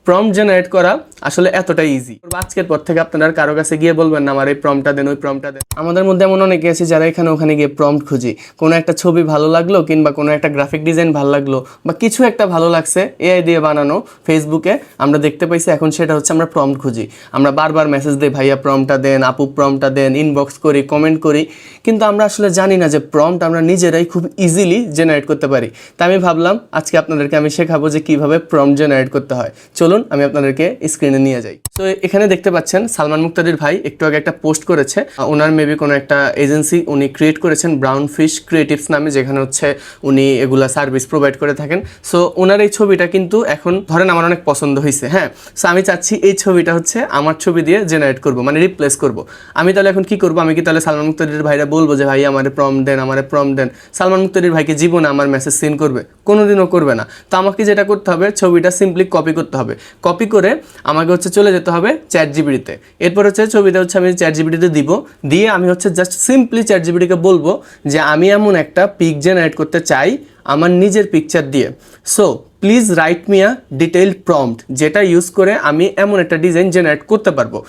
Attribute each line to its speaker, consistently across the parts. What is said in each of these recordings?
Speaker 1: Prompt generate করা আসলে এতটাই ইজি। আজকের পর থেকে আপনারা কারো কাছে গিয়ে বলবেন না আমার এই প্রম্পটটা দেন, ওই প্রম্পটটা দেন। আমাদের মধ্যে এমন অনেকে আছে যারা এখানে ওখানে গিয়ে প্রম্পট খুঁজি, কোনো একটা ছবি ভালো লাগলো কিংবা কোনো একটা গ্রাফিক ডিজাইন ভালো লাগলো বা কিছু একটা ভালো লাগছে এআই দিয়ে বানানো ফেসবুকে আমরা দেখতে পাইছি, এখন সেটা হচ্ছে আমরা প্রম্পট খুঁজি। আমরা বারবার মেসেজ দিই ভাইয়া প্রম্পটটা দেন, আপু প্রম্পটটা দেন, ইনবক্স করি, কমেন্ট করি, কিন্তু আমরা আসলে জানি না যে প্রম্পট আমরা নিজেরাই খুব ইজিলি জেনারেট করতে পারি। তাই আমি ভাবলাম আজকে আপনাদেরকে আমি শেখাবো যে কিভাবে প্রম্পট জেনারেট করতে হয়। চলুন আমি আপনাদেরকে স্ক্রিনে নিয়ে যাই। তো এখানে দেখতে পাচ্ছেন সালমান মুক্তাদির ভাই একটু আগে একটা পোস্ট করেছে, ওনার মেবি কোনো একটা এজেন্সি উনি ক্রিয়েট করেছেন ব্রাউন ফিশ ক্রিয়েটিভস নামে, যেখানে হচ্ছে উনি এগুলা সার্ভিস প্রোভাইড করে থাকেন। সো ওনার এই ছবিটা কিন্তু এখন ধরেন আমার অনেক পছন্দ হয়েছে, হ্যাঁ। সো আমি চাচ্ছি এই ছবিটা হচ্ছে আমার ছবি দিয়ে জেনারেট করব, মানে রিপ্লেস করব। আমি তাহলে এখন কি করব, আমি কি তাহলে সালমান মুক্তাদির ভাইরা বলবো যে ভাই আমার প্রম্পট দেন, আমার প্রম্পট দেন? সালমান মুক্তাদির ভাইকে জীবনে আমার মেসেজ সিন করবে? কোনোদিনও করবে না। তো আমাকে যেটা করতে হবে, ছবিটা সিম্পলি কপি করতে হবে। কপি করে আমাকে হচ্ছে চলে যেতে হবে চ্যাট জিপিটিতে। এরপর হচ্ছে ছবিটা হচ্ছে আমি চ্যাট জিপিটিতে দিব, দিয়ে আমি হচ্ছে জাস্ট সিম্পলি চ্যাট জিপিটিকে বলবো যে আমি এমন একটা পিক জেনারেট করতে চাই আমার নিজের পিকচার দিয়ে। So please write me a detailed prompt, যেটা ইউজ করে আমি এমন একটা ডিজাইন জেনারেট করতে পারবো।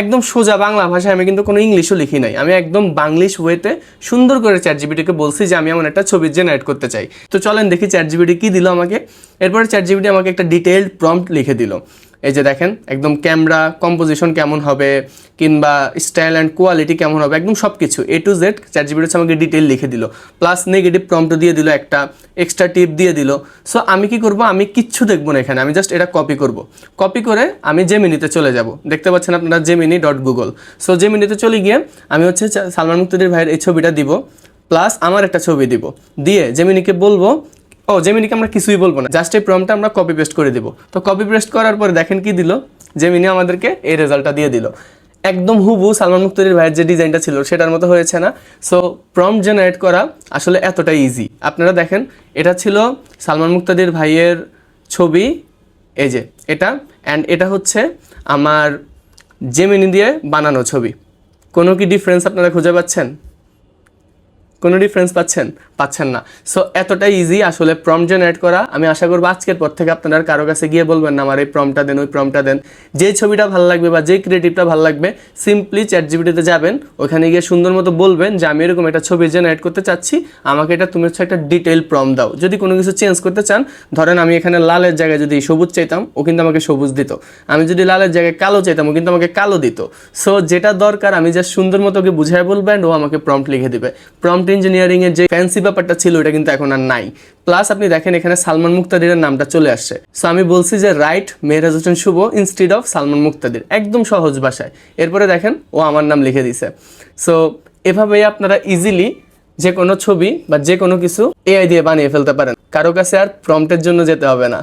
Speaker 1: একদম সোজা বাংলা ভাষায়, আমি কিন্তু কোনো ইংলিশও লিখি নাই, আমি একদম বাংলিশ ওয়েতে সুন্দর করে চ্যাট জিপিটিকে বলছি যে আমি এমন একটা ছবি জেনারেট করতে চাই। তো চলেন দেখি চ্যাট জিপিটি কী দিল আমাকে। এরপরে চ্যাট জিপিটি আমাকে একটা ডিটেইলড প্রম্পট লিখে দিল। এই যে দেখেন একদম ক্যামেরা কম্পোজিশন কেমন হবে কিংবা স্টাইল অ্যান্ড কোয়ালিটি কেমন হবে, একদম সব কিছু এ টু জেড চ্যাট জিপিটি হচ্ছে আমাকে ডিটেইল লিখে দিল, প্লাস নেগেটিভ প্রম্পটও দিয়ে দিল, একটা এক্সট্রা টিপ দিয়ে দিল। সো আমি কি করব, আমি কিচ্ছু দেখবো না এখানে, আমি জাস্ট এটা কপি করব। কপি করে আমি জেমিনিতে চলে যাব, দেখতে পাচ্ছেন আপনারা gemini.google। সো জেমিনিতে চলে গিয়ে আমি হচ্ছে সালমান মুক্তাদির ভাইয়ের এই ছবিটা দিব, প্লাস আমার একটা ছবি দিব, দিয়ে জেমিনিকে বলবো, জেমিনিকে আমরা কিছুই বলবো না, জাস্ট এই প্রম্পটটা আমরা কপি পেস্ট করে দিব। তো কপি পেস্ট করার পরে দেখেন কি দিল, জেমিনি আমাদেরকে এই রেজাল্টটা দিয়ে দিল। একদম হুবহু সালমান মুক্তাদির ভাইয়ের যে ডিজাইনটা ছিল সেটার মতো হয়েছে না? সো প্রম্পট জেনারেট করা আসলে এতটাই ইজি। আপনারা দেখেন এটা ছিল সালমান মুক্তাদির ভাইয়ের ছবি, এই যে এটা, অ্যান্ড এটা হচ্ছে আমার জেমিনি দিয়ে বানানো ছবি। কোনো কি ডিফারেন্স আপনারা খুঁজে পাচ্ছেন? কোনো ডিফারেন্স পাচ্ছেন না। সো এতটাই ইজি আসলে প্রম্পট জেনারেট করা। আমি আশা করবো আজকের পর থেকে আপনারা কারো কাছে গিয়ে বলবেন না আমার এই প্রম্পটটা দেন, ওই প্রম্পটটা দেন। যেই ছবিটা ভালো লাগবে বা যেই ক্রিয়েটিভটা ভালো লাগবে সিম্পলি চ্যাট জিপিটিতে যাবেন, ওখানে গিয়ে সুন্দর মতো বলবেন যে আমি এরকম একটা ছবি জেনারেট করতে চাচ্ছি, আমাকে এটা তুমি হচ্ছে একটা ডিটেইল প্রম্পট দাও। যদি কোনো কিছু চেঞ্জ করতে চান, ধরেন আমি এখানে লালের জায়গায় যদি সবুজ চাইতাম ও কিন্তু আমাকে সবুজ দিত, আমি যদি লালের জায়গায় কালো চাইতাম ও কিন্তু আমাকে কালো দিত। সো যেটা দরকার আমি জাস্ট সুন্দর মতো ওকে বুঝাই বলবেন, ও আমাকে প্রম্পট লিখে দিবে। প্রম্পট ইঞ্জিনিয়ারিং এর যে ফ্যান্সি ব্যাপারটা ছিল এটা কিন্তু এখন আর নাই। প্লাস আপনি দেখেন এখানে সালমান মুক্তাদিরের নামটা চলে আসছে। সো আমি বলছি যে right Mehraj Hossain Shuvo instead of Salman Muktadir, একদম সহজ ভাষায়। এরপরে দেখেন ও আমার নাম লিখে দিছে। সো এভাবেই আপনারা ইজিলি যে কোনো ছবি বা যে কোনো কিছু এআই দিয়ে বানিয়ে ফেলতে পারেন, কারো কাছে আর প্রম্পটের জন্য যেতে হবে না।